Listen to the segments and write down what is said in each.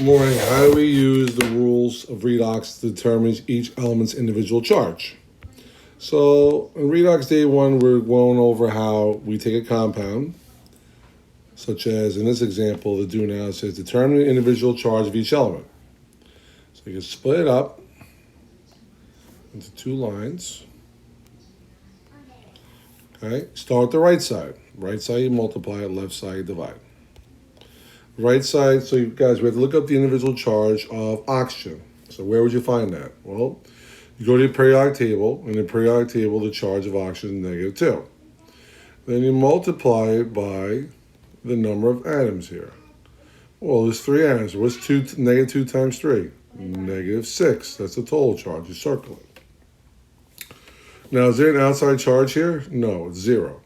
morning, how do we use the rules of redox to determine each element's individual charge? So in redox day one, we're going over how we take a compound, such as in this example, the do now says determine the individual charge of each element. So you can split it up into two lines. Okay, start with the right side. Right side you multiply it, left side you divide. Right side, so you guys, we have to look up the individual charge of oxygen. So where would you find that? Well, you go to the periodic table. In the periodic table, the charge of oxygen is -2. Then you multiply it by the number of atoms here. Well, there's 3 atoms. What's -2 times 3? -6. That's the total charge. You circle it. Now, is there an outside charge here? No, it's 0.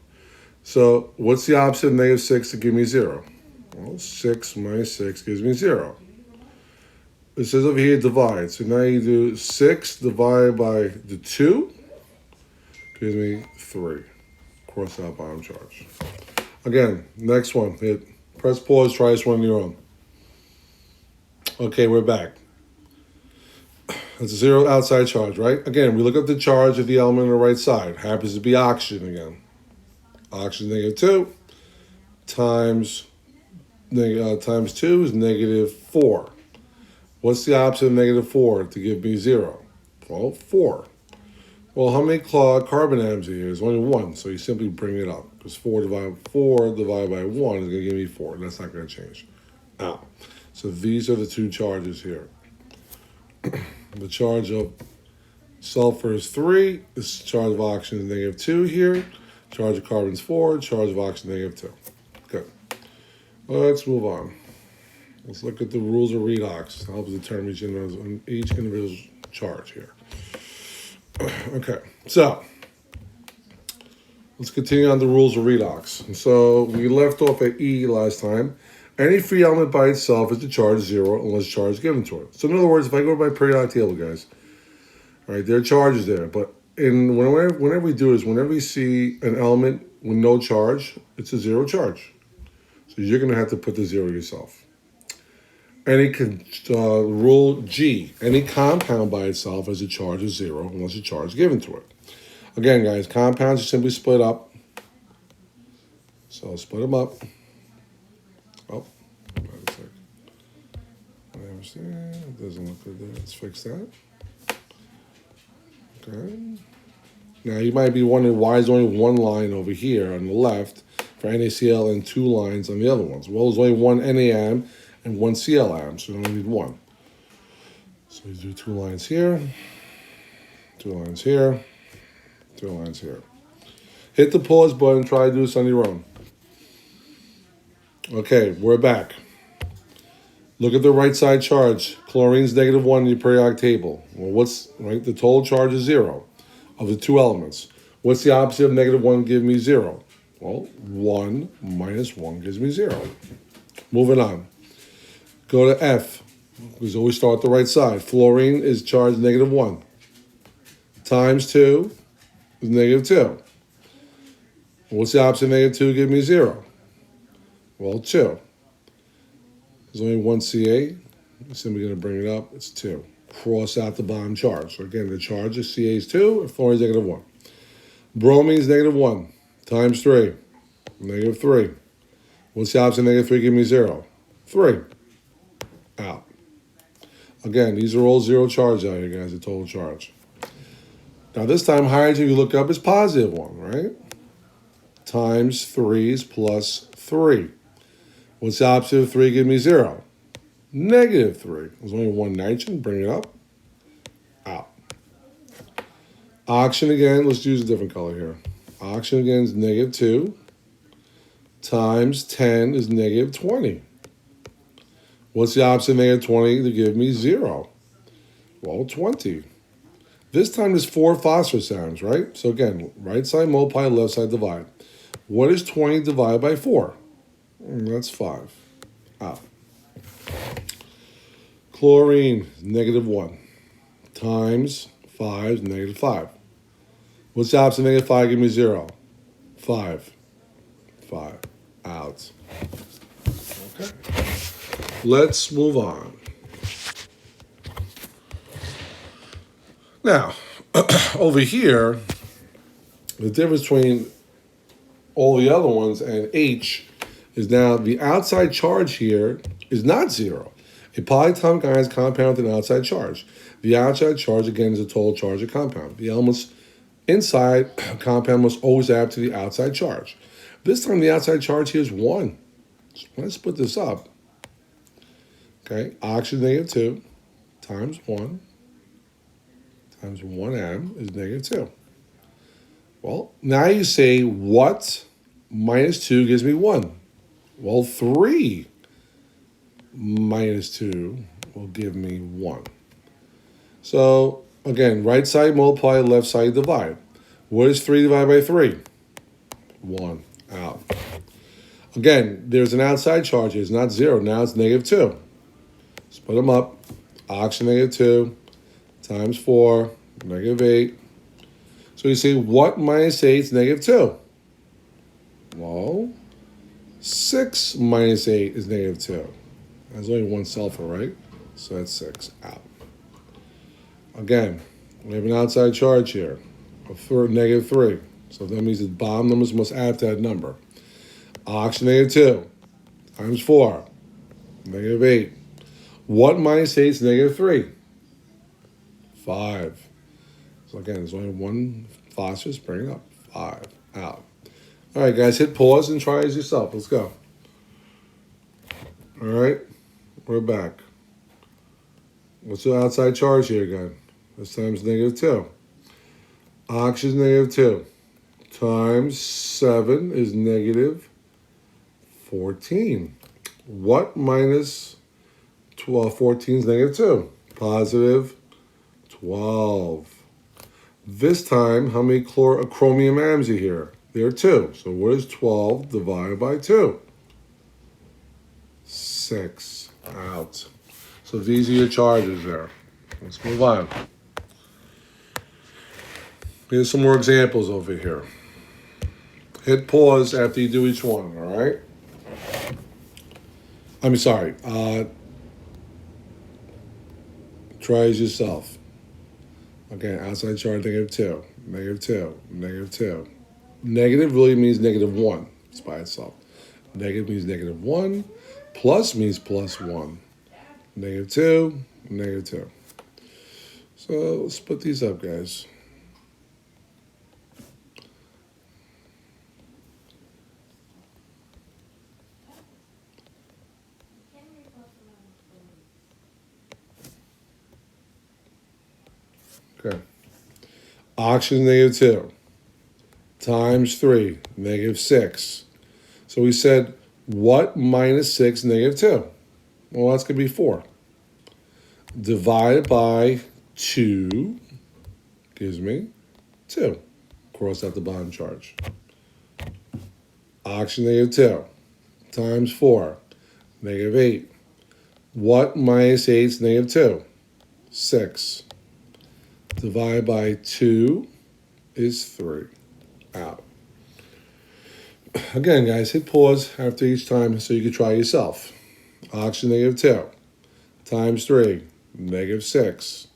So what's the opposite of -6 to give me 0? Well, 6 minus 6 gives me 0. It says over here divide. So now you do 6 divided by the 2 gives me 3. Cross out bottom charge. Again, next one. Press pause, try this one on your own. Okay, we're back. It's a 0 outside charge, right? Again, we look up the charge of the element on the right side. Happens to be oxygen again. Oxygen -2 times 2 is -4. What's the opposite of -4 to give me 0? Well, 4. Well, how many carbon atoms are here? There's only 1, so you simply bring it up. Because 4 divided by 1 is going to give me 4. That's not going to change. Now, so these are the two charges here. The charge of sulfur is 3. The charge of oxygen is -2 here. Charge of carbon is 4. Charge of oxygen -2. Good. Let's move on. Let's look at the rules of redox to help determine each individual charge here. Okay, so let's continue on the rules of redox. So we left off at E last time. Any free element by itself is the charge 0 unless charge is given to it. So in other words, if I go to my periodic table, guys, all right, there are charges there. But whenever we do is whenever we see an element with no charge, it's a 0 charge. So you're going to have to put the 0 yourself. Rule G, any compound by itself has a charge of 0 unless a charge is given to it. Again, guys, compounds are simply split up. So split them up. Oh, wait a sec. I understand. It doesn't look good there. Let's fix that. Okay. Now, you might be wondering why is only one line over here on the left for NaCl and 2 lines on the other ones. Well, there's only one Na atom and 1 Cl atom, so you only need 1. So you do 2 lines here, 2 lines here, 2 lines here. Hit the pause button, try to do this on your own. Okay, we're back. Look at the right side charge. Chlorine's -1 in your periodic table. Well, the total charge is 0 of the 2 elements. What's the opposite of -1 give me 0? Well, 1 minus 1 gives me 0. Moving on. Go to F. We always start the right side. Fluorine is charged -1. Times 2 is -2. What's the opposite of -2 give me 0? Well, 2. There's only 1 Ca. I'm simply going to bring it up. It's 2. Cross out the bottom charge. So again, the charge of Ca is 2 and fluorine is -1. Bromine is -1. Times 3, -3. What's the opposite of -3 give me 0? 3. Out. Again, these are all 0 charge out here, guys, the total charge. Now this time, hydrogen you look up is +1, right? Times 3 plus 3. What's the opposite of 3 give me 0? -3. There's only 1 nitrogen, bring it up. Out. Oxygen again, let's use a different color here. Oxygen again is -2 times 10 is -20. What's the opposite of -20 to give me 0? Well, 20. This time there's 4 phosphorus atoms, right? So again, right side multiply, left side divide. What is 20 divided by 4? That's 5. Out. Chlorine is -1 times 5 is -5. What's the opposite of -5 give me 0? 5. 5. Out. Okay. Let's move on. Now, over here, the difference between all the other ones and H is now the outside charge here is not zero. A polyatomic ion is compound with an outside charge. The outside charge, again, is a total charge of compound. The elements inside a compound must always add to the outside charge. This time the outside charge here is 1. So let's split this up. Okay, oxygen -2 times 1 times 1m is -2. Well, now you say, what minus 2 gives me 1? Well, 3 minus 2 will give me 1. So, again, right side multiply, left side divide. What is 3 divided by 3? 1. Out. Again, there's an outside charge here. It's not 0. Now it's -2. Split them up. Oxygen -2 times 4, -8. So you say, what minus 8 is -2? Well, 6 minus 8 is -2. There's only one sulfur, right? So that's 6 out. Again, we have an outside charge here of -3. So that means the bottom numbers must add to that number. Oxygen -2 times 4, -8. What minus 8 is -3? 5. So again, there's only one phosphorus. Bring it up. 5 out. All right, guys, hit pause and try it yourself. Let's go. All right, we're back. What's the outside charge here again? This time's -2. Oxygen -2 times 7 is -14. What minus 14 is -2? Positive 12. This time, how many chromium atoms are here? There are 2. So what is 12 divided by 2? 6 out. So these are your charges there. Let's move on. Here's some more examples over here. Hit pause after you do each one, all right? I'm sorry. Try it yourself. Okay, outside charge -2, -2, -2. Negative really means -1. It's by itself. Negative means -1. Plus means +1. -2, -2. So let's put these up, guys. Okay. Oxygen -2 times 3, -6. So we said, what minus 6 -2? Well, that's going to be 4. Divided by 2 gives me 2. Cross out the bottom charge. Oxygen -2 times 4, -8. What minus 8 is -2? 6. Divided by 2 is 3. Out. Again, guys, hit pause after each time so you can try yourself. Oxygen -2 times 3, -6.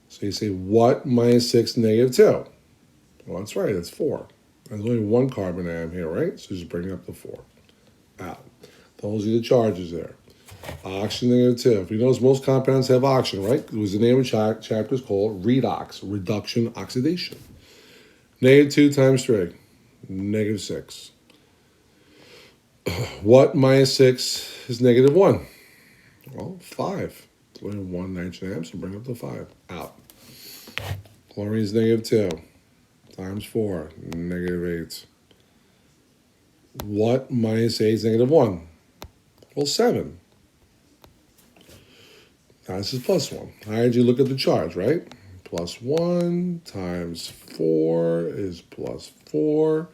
So you say, what minus 6 -2? Well, that's right, that's 4. There's only one carbon atom here, right? So just bring up the 4. Out. Those are the charges there. Oxygen -2. If you notice, most compounds have oxygen, right? It was the name of the chapter is called Redox, reduction oxidation. -2 times 3, -6. What minus 6 is -1? Well, 5. It's only one nitrogen atom, so bring up the 5. Out. Chlorine is -2 times 4, -8. What minus 8 is -1? Well, 7. Now this is +1. How did you look at the charge, right? +1 times 4 is +4.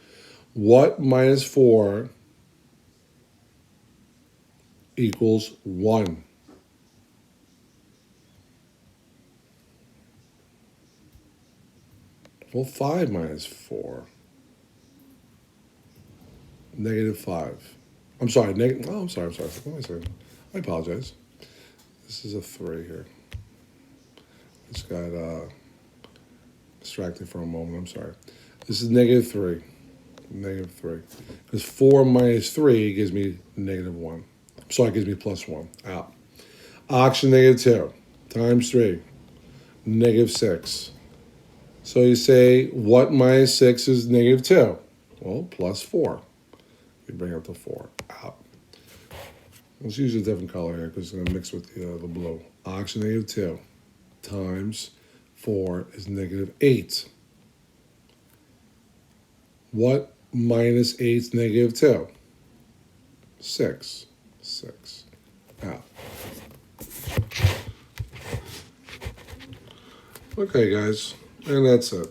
What minus 4 equals 1? Well, 5 minus 4. -5. I'm sorry, I'm sorry. What am I saying? I apologize. This is a 3 here. It's got distracted for a moment, I'm sorry. This is negative 3. Negative 3. Because 4 minus 3 gives me negative 1. Sorry, it gives me plus 1. Out. Oxygen negative 2 times 3. Negative 6. So you say, what minus 6 is negative 2? Well, plus 4. You bring up the 4. Out. Let's use a different color here because it's going to mix with the blue. Oxygen negative 2 times 4 is negative 8. What minus 8 is negative 2? 6. 6. Out. Okay, guys. And that's it.